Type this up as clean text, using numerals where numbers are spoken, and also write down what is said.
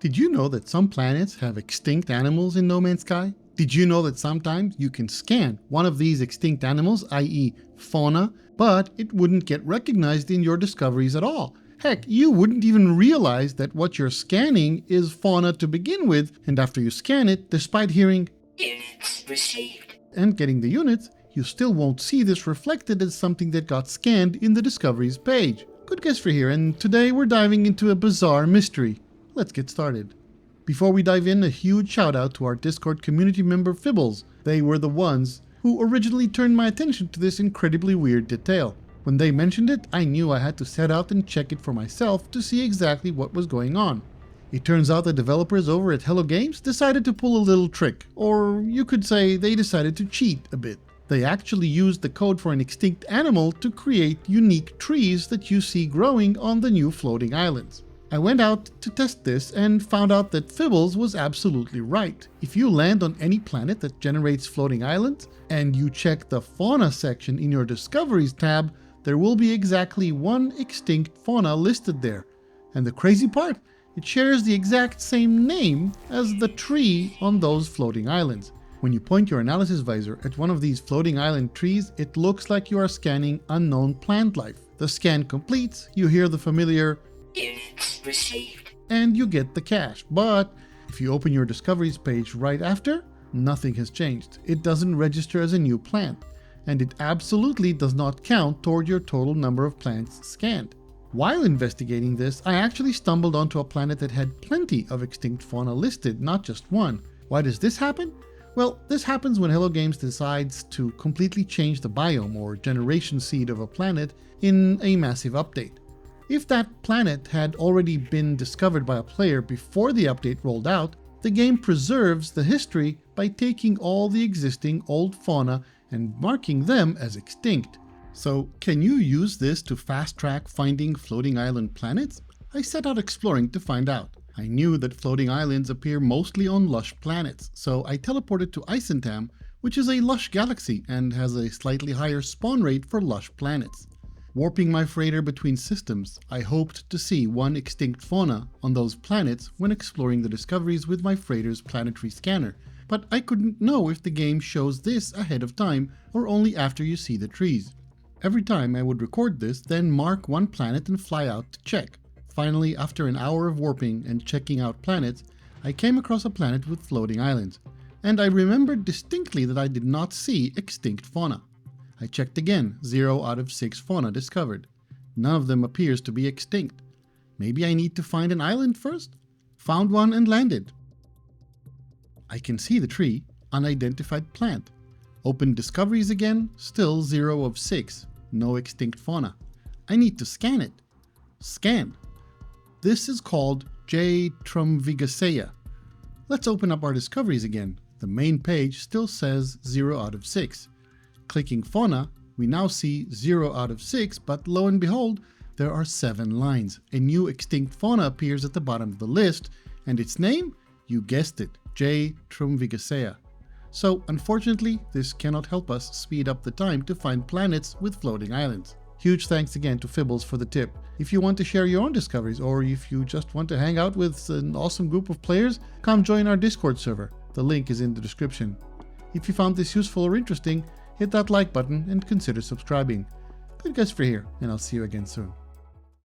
Did you know that some planets have extinct animals in No Man's Sky? Did you know that sometimes you can scan one of these extinct animals, i.e. fauna, but it wouldn't get recognized in your discoveries at all? Heck, you wouldn't even realize that what you're scanning is fauna to begin with, and after you scan it, despite hearing Units received and getting the units, you still won't see this reflected as something that got scanned in the discoveries page. GoodGuysFree here, and today we're diving into a bizarre mystery. Let's get started. Before we dive in, a huge shout out to our Discord community member Fibbles. They were the ones who originally turned my attention to this incredibly weird detail. When they mentioned it, I knew I had to set out and check it for myself to see exactly what was going on. It turns out the developers over at Hello Games decided to pull a little trick, or you could say they decided to cheat a bit. They actually used the code for an extinct animal to create unique trees that you see growing on the new floating islands. I went out to test this and found out that Fibbles was absolutely right. If you land on any planet that generates floating islands, and you check the fauna section in your Discoveries tab, there will be exactly one extinct fauna listed there. And the crazy part, it shares the exact same name as the tree on those floating islands. When you point your analysis visor at one of these floating island trees, it looks like you are scanning unknown plant life. The scan completes, you hear the familiar units received, and you get the cash. But if you open your discoveries page right after, nothing has changed. It doesn't register as a new plant, and it absolutely does not count toward your total number of plants scanned. While investigating this, I actually stumbled onto a planet that had plenty of extinct fauna listed, not just one. Why does this happen? Well, this happens when Hello Games decides to completely change the biome or generation seed of a planet in a massive update. If that planet had already been discovered by a player before the update rolled out, the game preserves the history by taking all the existing old fauna and marking them as extinct. So, can you use this to fast-track finding floating island planets? I set out exploring to find out. I knew that floating islands appear mostly on lush planets, so I teleported to Isentam, which is a lush galaxy and has a slightly higher spawn rate for lush planets. Warping my freighter between systems, I hoped to see one extinct fauna on those planets when exploring the discoveries with my freighter's planetary scanner, but I couldn't know if the game shows this ahead of time or only after you see the trees. Every time I would record this, then mark one planet and fly out to check. Finally, after an hour of warping and checking out planets, I came across a planet with floating islands, and I remembered distinctly that I did not see extinct fauna. I checked again, 0 out of 6 fauna discovered. None of them appears to be extinct. Maybe I need to find an island first? Found one and landed. I can see the tree, unidentified plant. Opened discoveries again, still 0 of 6, no extinct fauna. I need to scan it. Scanned. This is called J. Trumvigaceae. Let's open up our discoveries again. The main page still says 0 out of 6. Clicking fauna, we now see 0 out of 6, but lo and behold, there are 7 lines. A new extinct fauna appears at the bottom of the list, and its name? You guessed it, J. Trumvigaceae. So, unfortunately, this cannot help us speed up the time to find planets with floating islands. Huge thanks again to Fibbles for the tip. If you want to share your own discoveries, or if you just want to hang out with an awesome group of players, come join our Discord server. The link is in the description. If you found this useful or interesting, hit that like button and consider subscribing. GoodGuysFree here, and I'll see you again soon.